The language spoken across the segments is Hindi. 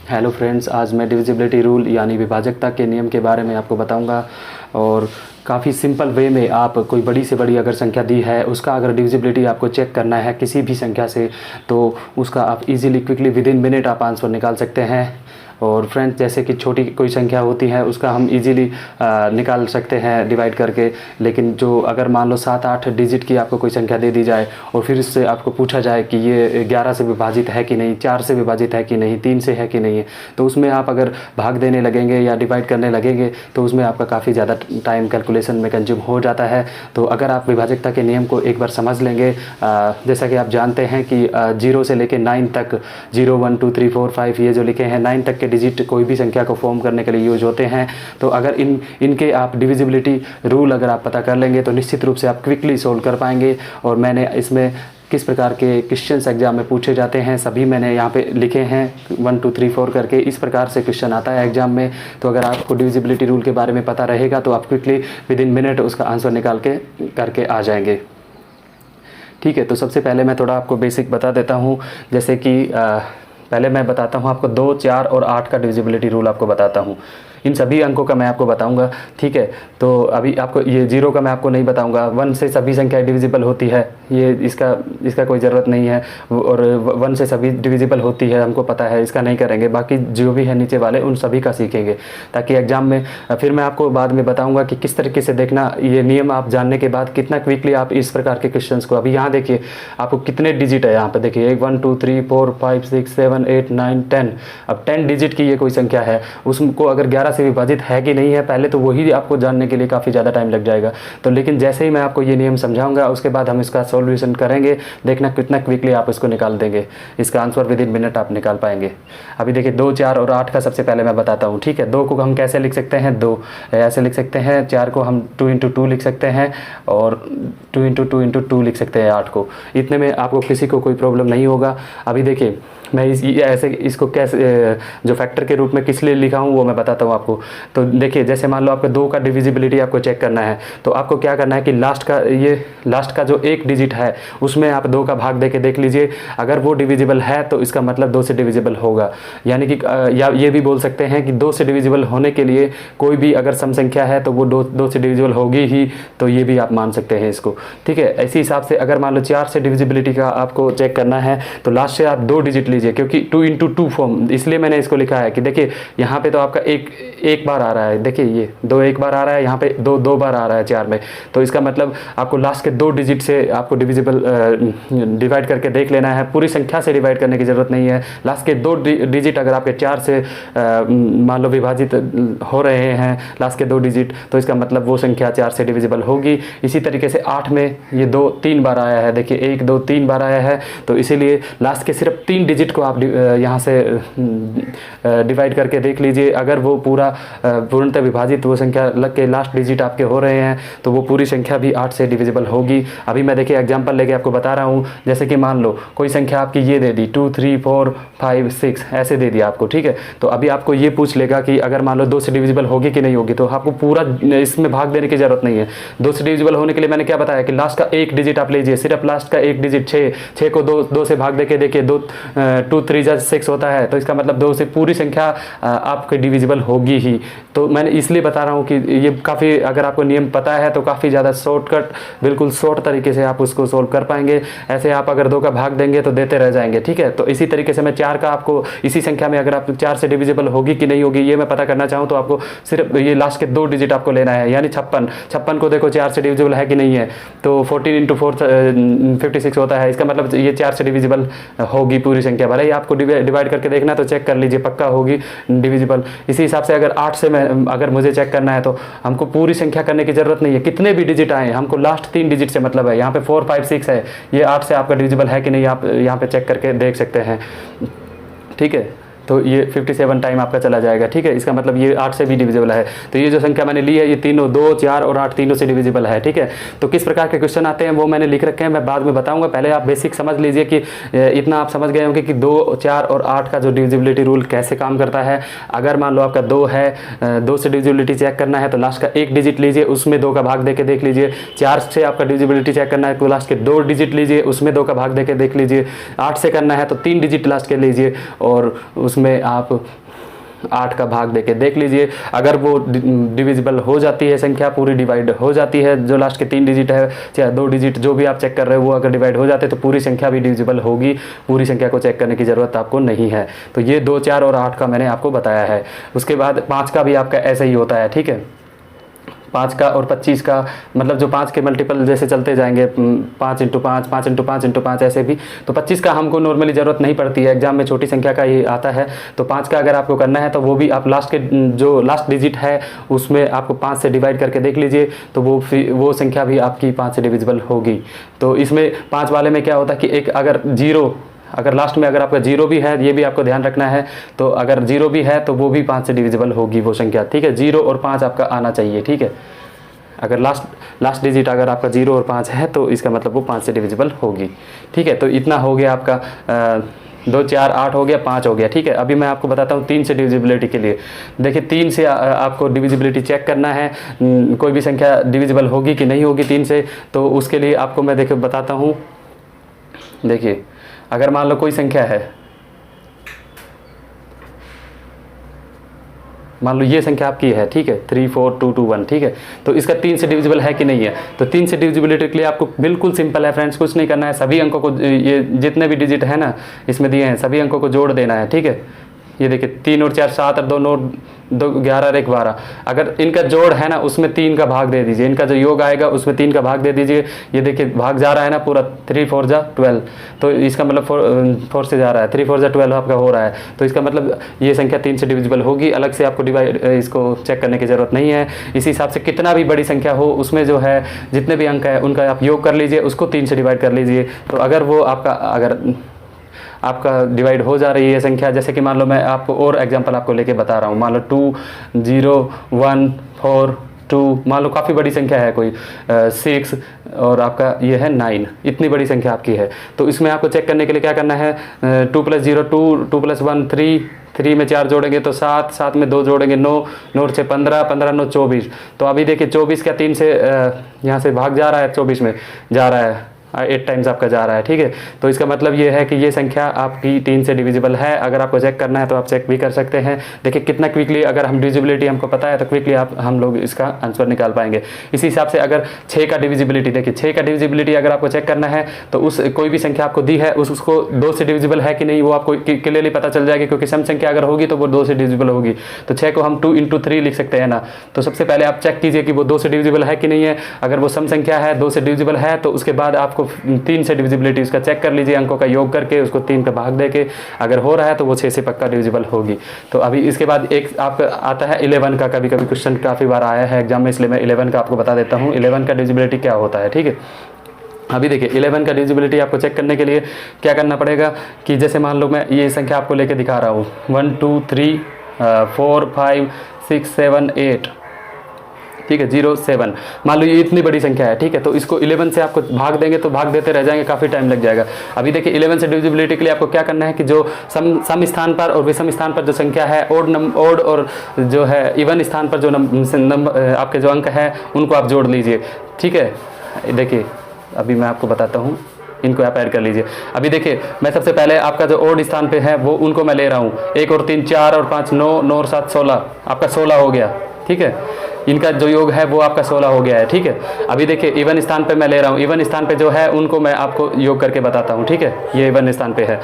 हेलो फ्रेंड्स, आज मैं डिविजिबिलिटी रूल यानी विभाजकता के नियम के बारे में आपको बताऊंगा। और काफ़ी सिंपल वे में आप कोई बड़ी से बड़ी अगर संख्या दी है उसका अगर डिविजिबिलिटी आपको चेक करना है किसी भी संख्या से, तो उसका आप easily quickly with in minute आप आंसर निकाल सकते हैं। और फ्रेंड्स, जैसे कि छोटी कोई संख्या होती है उसका हम इजीली निकाल सकते हैं डिवाइड करके, लेकिन जो अगर मान लो 7-8 डिजिट की आपको कोई संख्या दे दी जाए और फिर इससे आपको पूछा जाए कि ये 11 से विभाजित है कि नहीं, 4 से विभाजित है कि नहीं, 3 से है कि नहीं है, तो उसमें आप अगर भाग देने लगेंगे या डिवाइड करने लगेंगे तो उसमें आपका काफ़ी ज़्यादा टाइम कैलकुलेशन में कंज्यूम हो जाता है। तो अगर आप विभाजकता के नियम को एक बार समझ लेंगे, जैसा कि आप जानते हैं कि 0 से लेकर 9 तक, 0 1 2 3 4 5 ये जो लिखे हैं 9 तक के डिजिट कोई भी संख्या को फॉर्म करने के लिए यूज होते हैं। तो अगर इनके आप डिविजिबिलिटी रूल अगर आप पता कर लेंगे तो निश्चित रूप से आप क्विकली सोल्व कर पाएंगे। और मैंने इसमें किस प्रकार के क्वेश्चंस एग्जाम में पूछे जाते हैं सभी मैंने यहाँ पे लिखे हैं 1 2 3 4 करके। इस प्रकार से क्वेश्चन आता है एग्जाम में। तो अगर आपको डिविजिबिलिटी रूल के बारे में पता रहेगा तो आप क्विकली विद इन मिनट उसका आंसर निकाल के करके आ जाएंगे। ठीक है, तो सबसे पहले मैं थोड़ा आपको बेसिक बता देता हूँ। जैसे कि पहले मैं बताता हूँ आपको 2, 4 और 8 का डिविजिबिलिटी रूल आपको बताता हूँ। इन सभी अंकों का मैं आपको बताऊंगा। ठीक है, तो अभी आपको ये 0 का मैं आपको नहीं बताऊंगा। 1 से सभी संख्याएं डिविजिबल होती है, ये इसका कोई ज़रूरत नहीं है। और 1 से सभी डिविजिबल होती है, हमको पता है, इसका नहीं करेंगे। बाकी जो भी है नीचे वाले उन सभी का सीखेंगे, ताकि एग्जाम में फिर मैं आपको बाद में बताऊँगा कि किस तरीके से देखना ये नियम आप जानने के बाद कितना क्विकली आप इस प्रकार के क्वेश्चन को। अभी यहाँ देखिए आपको कितने डिजिट है, यहाँ पर देखिए 1 2 3 4 5 6 7 8 9 10। अब 10 डिजिट की ये कोई संख्या है, उसको अगर 11 से विभाजित है कि नहीं है पहले तो वही आपको जानने के लिए काफ़ी ज़्यादा टाइम लग जाएगा। तो लेकिन जैसे ही मैं आपको ये नियम समझाऊंगा उसके बाद हम इसका सॉल्यूशन करेंगे, देखना कितना क्विकली आप इसको निकाल देंगे, इसका आंसर विद इन मिनट आप निकाल पाएंगे। अभी देखिए 2, 4 और 8 का सबसे पहले मैं बताता हूँ। ठीक है, 2 को हम कैसे लिख सकते हैं, 2 ऐसे लिख सकते हैं। 4 को हम 2 × 2 लिख सकते हैं और 2 × 2 × 2 लिख सकते हैं 8 को। इतने में आपको किसी को कोई प्रॉब्लम नहीं होगा। अभी देखिए मैं ऐसे इसको कैसे जो फैक्टर के रूप में किस लिए लिखा हूँ वो मैं बताता हूँ आपको। तो देखिए जैसे मान लो आपको 2 का डिविजिबिलिटी आपको चेक करना है, तो आपको क्या करना है कि लास्ट का जो एक डिजिट है उसमें आप 2 का भाग देके देख लीजिए। अगर वो डिविजिबल है तो इसका मतलब 2 से डिविजिबल होगा। यानी कि या ये भी बोल सकते हैं कि 2 से डिविजिबल होने के लिए कोई भी अगर सम संख्या है तो वो 2 से डिविजिबल होगी ही, तो ये भी आप मान सकते हैं इसको। ठीक है, इसी हिसाब से अगर मान लो 4 से डिविजिबिलिटी का आपको चेक करना है तो लास्ट से आप 2 डिजिट लीजिए, क्योंकि 2 × 2 फॉर्म, इसलिए मैंने इसको लिखा है कि देखिए यहाँ पे तो आपका एक बार आ रहा है, देखिए ये 2 एक बार आ रहा है, यहाँ पे 2 बार आ रहा है 4 में। तो इसका मतलब आपको लास्ट के 2 डिजिट से आपको डिविजिबल डिवाइड करके देख लेना है। पूरी संख्या से डिवाइड करने की ज़रूरत नहीं है। लास्ट के 2 डिजिट अगर आपके 4 से मान लो विभाजित हो रहे हैं, लास्ट के 2 डिजिट, तो इसका मतलब वो संख्या 4 से डिविजिबल होगी। इसी तरीके से 8 में ये 2 3 बार आया है, देखिए 1 2 3 बार आया है, तो इसीलिए लास्ट के सिर्फ 3 डिजिट को आप यहाँ से डिवाइड करके देख लीजिए। अगर वो पूर्णतः विभाजित वो संख्या लग के लास्ट डिजिट आपके हो रहे हैं तो वो पूरी संख्या भी 8 से डिविजिबल होगी। अभी मैं देखिए एग्जांपल लेके आपको बता रहा हूँ। जैसे कि मान लो कोई संख्या आपकी ये दे दी 2 3 4 5 6 ऐसे दे दिया आपको। ठीक है, तो अभी आपको ये पूछ लेगा कि अगर मान लो 2 से डिविजिबल होगी कि नहीं होगी, तो आपको पूरा इसमें भाग देने की जरूरत नहीं है। 2 से डिविजिबल होने के लिए मैंने क्या बताया कि लास्ट का एक डिजिट आप लीजिए, सिर्फ लास्ट का एक डिजिट 6 को 2 से भाग देके देखिए 2 3 6 होता है, तो इसका मतलब 2 से पूरी संख्या आपकी डिविजिबल होगी ही। तो मैंने इसलिए बता रहा हूँ कि ये काफ़ी, अगर आपको नियम पता है तो काफ़ी ज़्यादा शॉर्टकट, बिल्कुल शॉर्ट तरीके से आप उसको सोल्व कर पाएंगे। ऐसे आप अगर 2 का भाग देंगे तो देते रह जाएंगे। ठीक है, तो इसी तरीके से मैं 4 का आपको इसी संख्या में अगर आप 4 से डिविजिबल होगी कि नहीं होगी ये मैं पता करना चाहूँ, तो आपको सिर्फ ये लास्ट के 2 डिजिट आपको लेना है, यानी 56 को देखो 4 से डिविजिबल है कि नहीं है, तो 14 × 4 56 होता है। इसका मतलब ये 4 से डिविजिबल होगी पूरी संख्या। भले ही आपको डिवाइड करके देखना तो चेक कर लीजिए, पक्का होगी डिविजिबल। इसी हिसाब से अगर 8 से अगर मुझे चेक करना है तो हमको पूरी संख्या करने की जरूरत नहीं है, कितने भी डिजिट आए हमको लास्ट 3 डिजिट से मतलब है। यहाँ पे 4 5 6 है, ये 8 से आपका डिविजिबल है कि नहीं आप यहाँ पे चेक करके देख सकते हैं। ठीक है, तो ये 57 टाइम आपका चला जाएगा। ठीक है, इसका मतलब ये 8 से भी डिविजिबल है। तो ये जो संख्या मैंने ली है ये तीनों 2 4 और 8 तीनों से डिविजिबल है। ठीक है, तो किस प्रकार के क्वेश्चन आते हैं वो मैंने लिख रखे हैं, मैं बाद में बताऊंगा। पहले आप बेसिक समझ लीजिए कि इतना आप समझ गए होंगे कि 2 4 और 8 का जो डिविजिबिलिटी रूल कैसे काम करता है। अगर मान लो आपका 2 है, 2 से डिविजिबिलिटी चेक करना है तो लास्ट का एक डिजिट लीजिए, उसमें 2 का भाग देके देख लीजिए। 4 से आपका डिविजिबिलिटी चेक करना है तो लास्ट के 2 डिजिट लीजिए, उसमें 2 का भाग देके देख लीजिए। 8 से करना है तो 3 डिजिट लास्ट के लीजिए और उसमें आप 8 का भाग देके देख लीजिए। अगर वो डिविजिबल हो जाती है, संख्या पूरी डिवाइड हो जाती है, जो लास्ट के 3 डिजिट है या 2 डिजिट जो भी आप चेक कर रहे हो वो अगर डिवाइड हो जाते हैं तो पूरी संख्या भी डिविजिबल होगी। पूरी संख्या को चेक करने की ज़रूरत आपको नहीं है। तो ये 2, 4 और 8 का मैंने आपको बताया है। उसके बाद 5 का भी आपका ऐसा ही होता है, ठीक है। 5 का और 25 का मतलब जो 5 के मल्टीपल जैसे चलते जाएंगे 5 × 5, 5 × 5 × 5 ऐसे भी। तो 25 का हमको नॉर्मली ज़रूरत नहीं पड़ती है, एग्जाम में छोटी संख्या का ही आता है। तो 5 का अगर आपको करना है तो वो भी आप लास्ट के जो लास्ट डिजिट है उसमें आपको 5 से डिवाइड करके देख लीजिए, तो वो संख्या भी आपकी 5 से डिविजिबल होगी। तो इसमें 5 वाले में क्या होता है कि एक अगर लास्ट में अगर आपका 0 भी है, ये भी आपको ध्यान रखना है। तो अगर 0 भी है तो वो भी 5 से डिविजिबल होगी वो संख्या, ठीक है। 0 और 5 आपका आना चाहिए, ठीक है। अगर लास्ट डिजिट अगर आपका 0 और 5 है तो इसका मतलब वो 5 से डिविजिबल होगी, ठीक है। तो इतना हो गया आपका 2, 4, 8 हो गया, 5 हो गया, ठीक है। अभी मैं आपको बताता हूँ 3 से डिविजिबिलिटी के लिए। देखिए 3 से आपको डिविजिबिलिटी चेक करना है, कोई भी संख्या डिविजिबल होगी कि नहीं होगी 3 से। तो उसके लिए आपको मैं देखिए बताता हूँ। देखिए अगर मान लो कोई संख्या है, मान लो ये संख्या आपकी है, ठीक है, 3, 4, 2, 2, 1, ठीक है। तो इसका 3 से डिविजिबल है कि नहीं है। तो 3 से डिविजिबिलिटी के लिए आपको बिल्कुल सिंपल है फ्रेंड्स, कुछ नहीं करना है। सभी अंकों को, ये जितने भी डिजिट है ना इसमें दिए हैं, सभी अंकों को जोड़ देना है, ठीक है। ये देखिए 3 और 4 7 और 2 9 2 11 और 1 12। अगर इनका जोड़ है ना उसमें 3 का भाग दे दीजिए, इनका जो योग आएगा उसमें 3 का भाग दे दीजिए। ये देखिए भाग जा रहा है ना पूरा, 3 4 जा 12। तो इसका मतलब 4 से जा रहा है, 3 4 जा 12 आपका हो रहा है। तो इसका मतलब ये संख्या 3 से डिविजिबल होगी। अलग से आपको इसको चेक करने की ज़रूरत नहीं है। इसी हिसाब से कितना भी बड़ी संख्या हो उसमें जो है जितने भी अंक है उनका आप योग कर लीजिए, उसको 3 से डिवाइड कर लीजिए। तो अगर वो आपका डिवाइड हो जा रही है संख्या, जैसे कि मान लो मैं आपको और एग्जांपल आपको लेके बता रहा हूँ। मान लो 2 0 1 4 2, मान लो काफ़ी बड़ी संख्या है कोई 6 और आपका ये है 9, इतनी बड़ी संख्या आपकी है। तो इसमें आपको चेक करने के लिए क्या करना है, 2 + 0 2, 2 + 1 3, 3 में 4 जोड़ेंगे तो 7, 7 में 2 जोड़ेंगे 9, 9 से 15, 15 9 24। तो अभी देखिए 24 का 3 से यहाँ से भाग जा रहा है, 24 में जा रहा है, 8 टाइम्स आपका जा रहा है, ठीक है। तो इसका मतलब ये है कि ये संख्या आपकी 3 से डिविजिबल है। अगर आपको चेक करना है तो आप चेक भी कर सकते हैं। देखिए कितना क्विकली, अगर हम डिविजिबिलिटी हमको पता है तो क्विकली हम लोग इसका आंसर निकाल पाएंगे। इसी हिसाब से अगर 6 का डिविजिबिलिटी, देखिए 6 का डिविजिबिलिटी अगर आपको चेक करना है तो उस कोई भी संख्या आपको दी है उसको 2 से डिविजिबल है कि नहीं वो आपको क्लियरली पता चल जाएगी, क्योंकि सम संख्या अगर होगी तो वो 2 से डिविजिबल होगी। तो 6 को हम 2 × 3 लिख सकते हैं ना। तो सबसे पहले आप चेक कीजिए कि वो 2 से डिविजिबल है कि नहीं है। अगर वो सम संख्या है, 2 से डिविजिबल है, तो उसके बाद आपको 3 से डिविजिबिलिटी उसका चेक कर लीजिए, अंकों का योग करके उसको 3 का भाग देके। अगर हो रहा है तो वो 6 से पक्का डिविजिबल होगी। तो अभी इसके बाद एक आपका आता है 11 का। कभी कभी क्वेश्चन काफ़ी बार आया है एग्जाम में, इसलिए मैं 11 का आपको बता देता हूँ 11 का डिविजिबिलिटी क्या होता है, ठीक है। अभी देखिए 11 का डिविजिबिलिटी आपको चेक करने के लिए क्या करना पड़ेगा कि जैसे मान लो मैं ये संख्या आपको लेके दिखा रहा हूँ 1 2 3 4 5 6 7 8, ठीक है, 0 7। मान लो ये इतनी बड़ी संख्या है, ठीक है। तो इसको 11 से आपको भाग देंगे तो भाग देते रह जाएंगे, काफ़ी टाइम लग जाएगा। अभी देखिए 11 से डिविजिबिलिटी के लिए आपको क्या करना है कि जो सम स्थान पर और विषम स्थान पर जो संख्या है, ओड और जो है इवन स्थान पर जो आपके जो अंक है उनको आप जोड़ लीजिए, ठीक है। देखिए अभी मैं आपको बताता हूँ, इनको आप ऐड कर लीजिए। अभी देखिए मैं सबसे पहले आपका जो ओड स्थान पे है वो उनको मैं ले रहा हूँ। 1 और 3 4 और 5 9, 9 और 7 16, आपका 16 हो गया, ठीक है। इनका जो योग है वो आपका 16 हो गया है, ठीक है। अभी देखिए इवन स्थान पे मैं ले रहा हूँ, इवन स्थान पे जो है उनको मैं आपको योग करके बताता हूँ, ठीक है। ये इवन स्थान पे है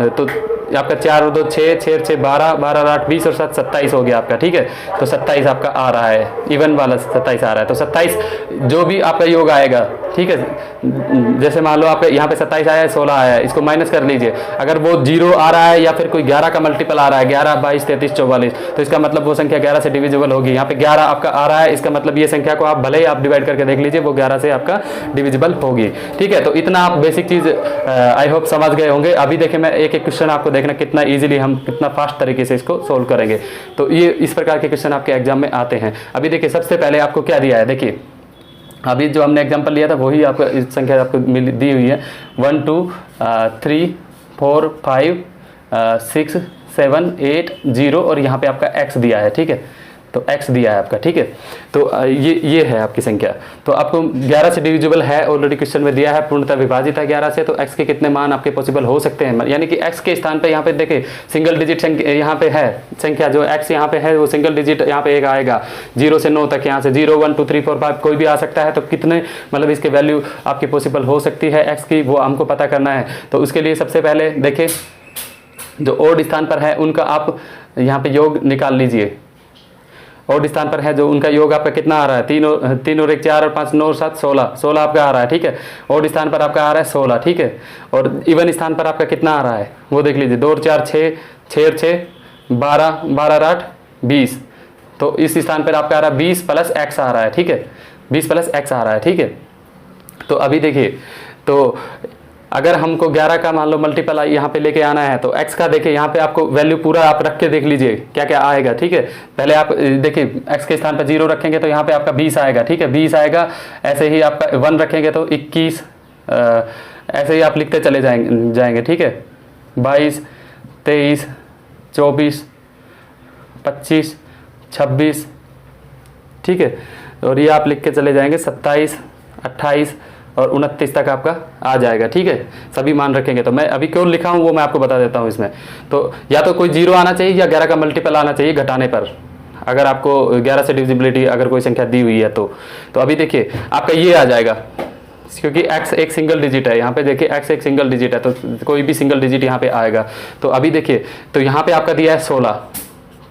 तो आपका 4 और 2 6, 6 और 6 12, 12 और 8 20 और 7 27 हो गया आपका, ठीक है। तो 27 आपका आ रहा है, इवन वाला 27 आ रहा है। तो 27 जो भी आपका योग आएगा, ठीक है। जैसे मान लो आपका यहाँ पे 27 आया है, 16 आया है, इसको माइनस कर लीजिए। अगर वो 0 आ रहा है या फिर कोई 11 का मल्टीपल आ रहा है, 11 22 33 44, तो इसका मतलब वो संख्या 11 से डिविजिबल होगी। यहाँ पे 11 आपका आ रहा है, इसका मतलब ये संख्या को आप भले ही आप डिवाइड करके देख लीजिए, वो 11 से आपका डिविजिबल होगी, ठीक है। तो इतना आप बेसिक चीज़ आई होप समझ गए होंगे। अभी देखिए मैं एक एक क्वेश्चन आपको देखना कितना इजीली हम कितना फास्ट तरीके से इसको सोल्व करेंगे। तो ये इस प्रकार के क्वेश्चन आपके एग्जाम में आते हैं। अभी देखिए सबसे पहले आपको क्या दिया है, देखिए अभी जो हमने एग्जाम्पल लिया था वही आपको इस संख्या आपको दी हुई है 1 2 3 4 5 6 7 8 0 और यहाँ पे आपका x दिया है, ठीक है। तो x दिया है आपका, ठीक है। तो ये है आपकी संख्या। तो आपको 11 से डिविजिबल है, ऑलरेडी क्वेश्चन में दिया है, पूर्णतः विभाजित है 11 से, तो x के कितने मान आपके पॉसिबल हो सकते हैं, यानी कि x के स्थान पे यहाँ पे देखिए सिंगल डिजिट संख्या यहाँ पे है, संख्या जो x यहाँ पे है वो सिंगल डिजिट यहाँ पे एक आएगा 0 से 9 तक, यहाँ से 0 1 2 3 4 5 कोई भी आ सकता है। तो कितने मतलब इसके वैल्यू आपकी पॉसिबल हो सकती है x की, वो हमको पता करना है। तो उसके लिए सबसे पहले देखिए जो ओड स्थान पर है उनका आप यहाँ पे योग निकाल लीजिए। ओड स्थान पर है जो उनका योग आपका कितना आ रहा है, 3 और 1 4 और 5 9 और 7 16 आपका आ रहा है, ठीक है। ओड स्थान पर आपका आ रहा है 16, ठीक है। और इवन स्थान पर आपका कितना आ रहा है वो देख लीजिए, 2 और 4 6 6 और 6 12 12 और 8 20। तो इस स्थान पर आपका आ रहा है 20 प्लस x आ रहा है, ठीक है, 20 प्लस x आ रहा है, ठीक है। तो अभी देखिए, तो अगर हमको 11 का मान लो मल्टीपल यहाँ पे लेके आना है तो x का देखिए यहाँ पे आपको वैल्यू पूरा आप रख के देख लीजिए क्या क्या आएगा, ठीक है। पहले आप देखिए x के स्थान पर 0 रखेंगे तो यहाँ पे आपका 20 आएगा, ठीक है, 20 आएगा। ऐसे ही आपका 1 रखेंगे तो 21, ऐसे ही आप लिखते चले जाएंगे, ठीक है। 22 23 24 25 26, ठीक है। और ये आप लिख के चले जाएंगे 27 28 और 29 तक आपका आ जाएगा, ठीक है। सभी मान रखेंगे तो मैं अभी क्यों लिखा हूँ वो मैं आपको बता देता हूँ इसमें। तो या तो कोई 0 आना चाहिए या 11 का मल्टीपल आना चाहिए घटाने पर, अगर आपको 11 से डिविजिबिलिटी अगर कोई संख्या दी हुई है तो अभी देखिए आपका ये आ जाएगा, क्योंकि x एक सिंगल डिजिट है, यहाँ पे देखिए x एक सिंगल डिजिट है तो कोई भी सिंगल डिजिट यहाँ पे आएगा। तो अभी देखिए, तो यहाँ पे आपका दिया है 16,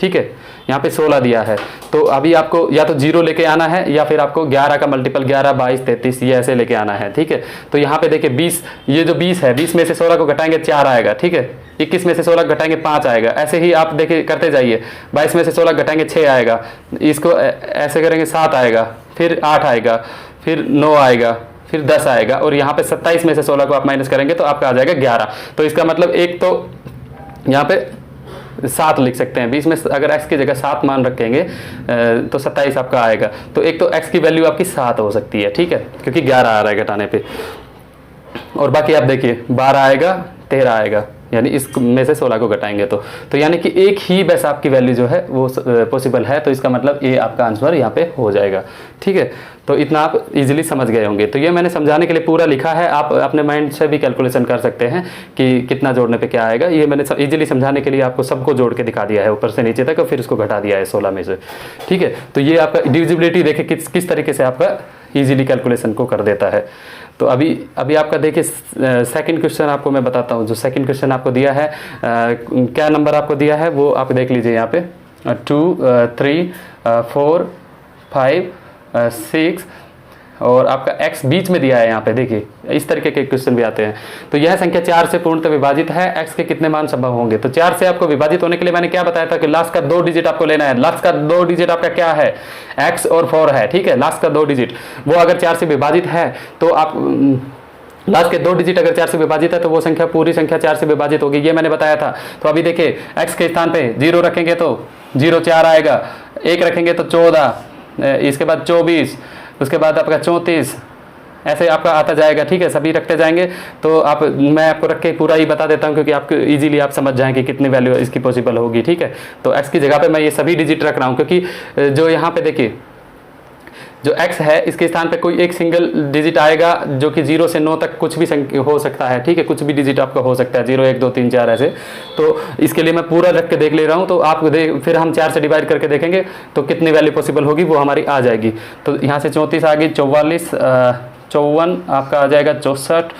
ठीक है, यहाँ पे 16 दिया है। तो अभी आपको या तो 0 लेके आना है या फिर आपको 11 का मल्टीपल 11 22 33 ये ऐसे लेके आना है, ठीक है। तो यहाँ पे देखिए 20, ये जो 20 है 20 में से 16 को घटाएंगे 4 आएगा, ठीक है। 21 में से 16 घटाएंगे 5 आएगा, ऐसे ही आप देखिए करते जाइए। 22 में से 16 घटाएंगे 6 आएगा, इसको ऐसे करेंगे 7 आएगा, फिर 8 आएगा, फिर 9 आएगा, फिर 10 आएगा, और यहाँ पे 27 में से 16 को आप माइनस करेंगे तो आपका आ जाएगा 11। तो इसका मतलब एक तो यहाँ पे 7 लिख सकते हैं, 20 में अगर x की जगह 7 मान रखेंगे तो 27 आपका आएगा। तो एक तो x की वैल्यू आपकी 7 हो सकती है, ठीक है, क्योंकि 11 आ रहा है घटाने पे। और बाकी आप देखिए 12 आएगा 13 आएगा, यानी इस में से 16 को घटाएंगे तो यानी कि एक ही बस आपकी वैल्यू जो है वो पॉसिबल है। तो इसका मतलब ये आपका आंसर यहाँ पे हो जाएगा, ठीक है। तो इतना आप इजीली समझ गए होंगे। तो ये मैंने समझाने के लिए पूरा लिखा है, आप अपने माइंड से भी कैलकुलेशन कर सकते हैं कि कितना जोड़ने पे क्या आएगा। ये मैंने इजीली समझाने के लिए आपको सबको जोड़ के दिखा दिया है ऊपर से नीचे तक, और फिर इसको घटा दिया है 16 में से, ठीक है। तो ये आपका डिविजिबिलिटी देखे किस तरीके से आपका ईजिली कैलकुलेशन को कर देता है। तो अभी आपका देखिए सेकंड क्वेश्चन आपको मैं बताता हूँ। जो सेकंड क्वेश्चन आपको दिया है, क्या नंबर आपको दिया है वो आप देख लीजिए यहाँ पे 2 3 4 5 6 और आपका x बीच में दिया है यहाँ पे। देखिए इस तरीके के क्वेश्चन भी आते हैं। तो यह संख्या 4 से पूर्णतः विभाजित है, x के कितने मान संभव होंगे। तो 4 से आपको विभाजित होने के लिए मैंने क्या बताया था कि लास्ट का 2 डिजिट आपको लेना है। लास्ट का 2 डिजिट आपका क्या है, x और 4 है, ठीक है। लास्ट का 2 डिजिट वो अगर 4 से विभाजित है तो आप लास्ट के 2 डिजिट अगर 4 से विभाजित है तो वो संख्या पूरी संख्या 4 से विभाजित होगी, ये मैंने बताया था। तो अभी देखिए x के स्थान पे 0 रखेंगे तो 0 4 आएगा, 1 रखेंगे तो 14, इसके बाद 24, उसके बाद आपका 34, ऐसे आपका आता जाएगा, ठीक है। सभी रखते जाएंगे। तो मैं आपको रख के पूरा ही बता देता हूँ क्योंकि आपको इजीली आप समझ जाएं कि कितनी वैल्यू इसकी पॉसिबल होगी, ठीक है। तो x की जगह पे मैं ये सभी डिजिट रख रहा हूँ क्योंकि जो यहाँ पे देखिए जो x है इसके स्थान पे कोई एक सिंगल डिजिट आएगा जो कि 0 से 9 तक कुछ भी हो सकता है, ठीक है। कुछ भी डिजिट आपका हो सकता है, 0 1 2 3 4 ऐसे। तो इसके लिए मैं पूरा रख के देख ले रहा हूँ। तो आप फिर हम 4 से डिवाइड करके देखेंगे तो कितनी वैल्यू पॉसिबल होगी वो हमारी आ जाएगी। तो यहाँ से 34 आ गई, 44 54 आपका आ जाएगा, 64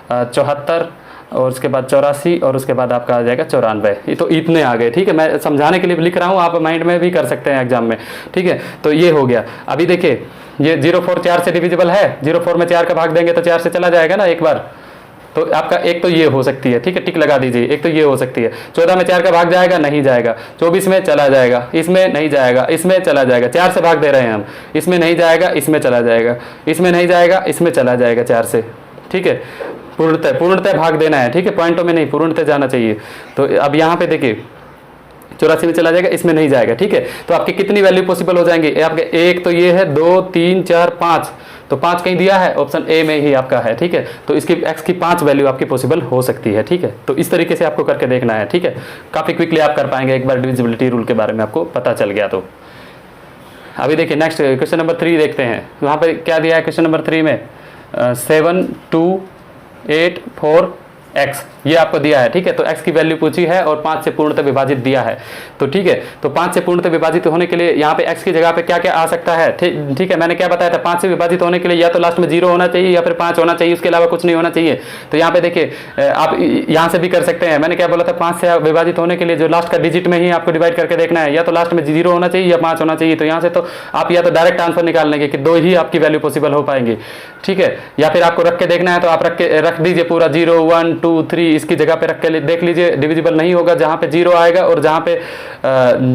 74 और उसके बाद 84 और उसके बाद आपका आ जाएगा 94। ये तो इतने आ गए, ठीक है। मैं समझाने के लिए लिख रहा हूँ, आप माइंड में भी कर सकते हैं एग्जाम में, ठीक है। तो ये हो गया। अभी देखिए ये 04 4 से डिविजिबल है, 04 में 4 का भाग देंगे तो 4 से चला जाएगा ना एक बार। तो आपका एक तो ये हो सकती है, ठीक है, टिक लगा दीजिए। एक तो ये हो सकती है। 14 में 4 का भाग जाएगा, नहीं जाएगा। 24 में चला जाएगा, इसमें नहीं जाएगा, इसमें चला जाएगा। 4 से भाग दे रहे हैं हम, इसमें नहीं जाएगा, इसमें चला जाएगा, इसमें नहीं जाएगा, इसमें चला जाएगा 4 से, ठीक है। पूर्णतः भाग देना है, ठीक है, पॉइंटों में नहीं, पूर्णतः जाना चाहिए। तो अब यहाँ पे देखिए 84 में चला जाएगा, इसमें नहीं जाएगा, ठीक है। तो आपके कितनी वैल्यू पॉसिबल हो जाएंगे आपके, एक तो ये है, 2 3 4 5, तो 5 कहीं दिया है, ऑप्शन ए में ही आपका है, ठीक है। तो इसकी x की 5 वैल्यू आपकी पॉसिबल हो सकती है, ठीक है। तो इस तरीके से आपको करके देखना है, ठीक है। काफ़ी क्विकली आप कर पाएंगे एक बार डिविजिबिलिटी रूल के बारे में आपको पता चल गया तो। अभी देखिए नेक्स्ट क्वेश्चन नंबर 3 देखते हैं। वहाँ पे क्या दिया है क्वेश्चन नंबर 3 में 7 2 8 4 x ये आपको दिया है, ठीक है। तो x की वैल्यू पूछी है और 5 से पूर्णतः विभाजित दिया है, तो ठीक है। तो 5 से पूर्णतः विभाजित होने के लिए यहाँ पे x की जगह पे क्या क्या आ सकता है, ठीक है। मैंने क्या बताया था, 5 से विभाजित होने के लिए या तो लास्ट में 0 होना चाहिए या फिर 5 होना चाहिए, उसके अलावा कुछ नहीं होना चाहिए। तो यहाँ पे देखिए आप यहाँ से भी कर सकते हैं। मैंने क्या बोला था, 5 से विभाजित होने के लिए जो लास्ट का डिजिट में ही आपको डिवाइड करके देखना है, या तो लास्ट में 0 होना चाहिए या 5 होना चाहिए। तो यहाँ से तो आप या तो डायरेक्ट आंसर निकाल लेंगे कि 2 ही आपकी वैल्यू पॉसिबल हो पाएंगी, ठीक है। या फिर आपको रख के देखना है तो आप रख दीजिए पूरा 0 1 2 3 इसकी जगह पे रख के देख लीजिए, डिविजिबल नहीं होगा। जहाँ पे 0 आएगा और जहाँ पे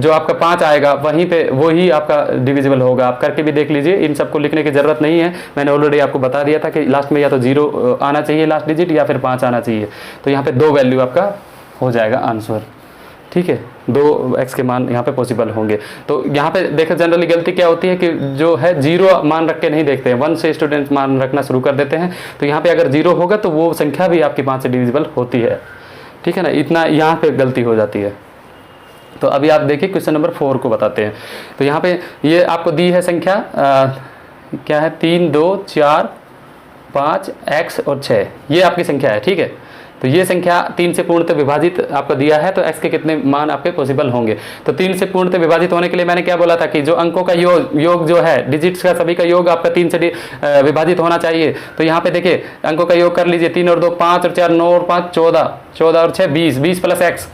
जो आपका 5 आएगा वहीं पे वो ही आपका डिविजिबल होगा। आप करके भी देख लीजिए, इन सबको लिखने की जरूरत नहीं है। मैंने ऑलरेडी आपको बता दिया था कि लास्ट में या तो 0 आना चाहिए लास्ट डिजिट या फिर 5 आना चाहिए। तो यहाँ पे 2 वैल्यू आपका हो जाएगा आंसर, ठीक है। 2 x के मान यहाँ पे पॉसिबल होंगे। तो यहाँ पे देखो जनरली गलती क्या होती है कि जो है 0 मान रख के नहीं देखते हैं, 1 से स्टूडेंट मान रखना शुरू कर देते हैं। तो यहाँ पे अगर 0 होगा तो वो संख्या भी आपकी 5 से डिविजिबल होती है, ठीक है ना। इतना यहाँ पे गलती हो जाती है। तो अभी आप देखिए क्वेश्चन नंबर 4 को बताते हैं। तो यहाँ पे ये आपको दी है संख्या क्या है, 3 2 4 5 x और 6 ये आपकी संख्या है, ठीक है। तो ये संख्या 3 से पूर्णतः विभाजित आपको दिया है, तो x के कितने मान आपके पॉसिबल होंगे। तो 3 से पूर्णतः विभाजित होने के लिए मैंने क्या बोला था कि जो अंकों का योग जो है, डिजिट्स का सभी का योग आपका 3 से विभाजित होना चाहिए। तो यहाँ पे देखिए अंकों का योग कर लीजिए, 3 और 2 5 और 4 9 और 5 14, 14 और 6 20, 20 प्लस x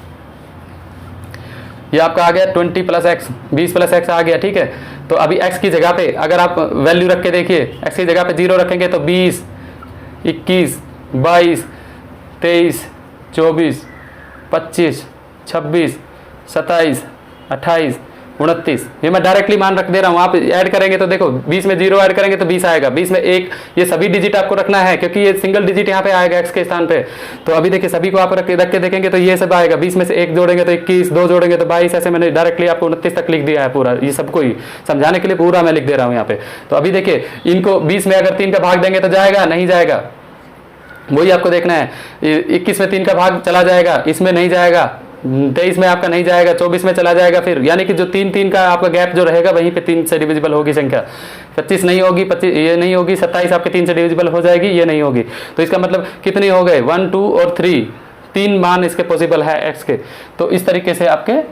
ये आपका आ गया 20 प्लस x, 20 प्लस x आ गया, ठीक है। तो अभी x की जगह पे अगर आप वैल्यू रख के देखिए, x की जगह पे 0 रखेंगे तो 20 21 22 23 24 25 26 27 28 29 ये मैं डायरेक्टली मान रख दे रहा हूँ। आप ऐड करेंगे तो देखो 20 में 0 ऐड करेंगे तो 20 आएगा, 20 में 1, ये सभी डिजिट आपको रखना है क्योंकि ये सिंगल डिजिट यहाँ पे आएगा x के स्थान पे। तो अभी देखिए सभी को आप रख के देखेंगे तो ये सब आएगा, 20 में से 1 जोड़ेंगे तो 21, 2 जोड़ेंगे तो 22, ऐसे मैंने डायरेक्टली आपको 29 तक लिख दिया है पूरा। ये सबको ही समझाने के लिए पूरा मैं लिख दे रहा हूँ यहाँ पे। तो अभी देखिए इनको 20 में अगर 3 का भाग देंगे तो जाएगा, नहीं जाएगा, वही आपको देखना है। 21 में 3 का भाग चला जाएगा, इसमें नहीं जाएगा, 23 में आपका नहीं जाएगा, 24 में चला जाएगा फिर, यानी कि जो 3 का आपका गैप जो रहेगा वहीं पे 3 से डिविजिबल होगी संख्या। 25 नहीं होगी, 25 ये नहीं होगी, 27 आपके 3 से डिविजिबल हो जाएगी, ये नहीं होगी। तो इसका मतलब कितने हो गए, 1 2 और 3 मान इसके पॉसिबल है x के। तो इस तरीके से आपके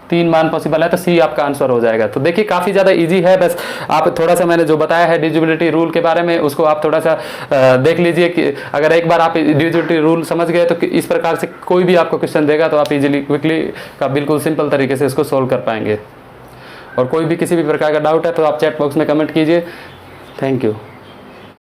3 मान पॉसिबल है, तो सी आपका आंसर हो जाएगा। तो देखिए काफ़ी ज़्यादा इजी है, बस आप थोड़ा सा मैंने जो बताया है डिविजिबिलिटी रूल के बारे में उसको आप थोड़ा सा देख लीजिए कि अगर एक बार आप डिविजिबिलिटी रूल समझ गए तो इस प्रकार से कोई भी आपको क्वेश्चन देगा तो आप इजीली क्विकली का बिल्कुल सिंपल तरीके से इसको सोल्व कर पाएंगे। और कोई भी किसी भी प्रकार का डाउट है तो आप चैट बॉक्स में कमेंट कीजिए। Thank you.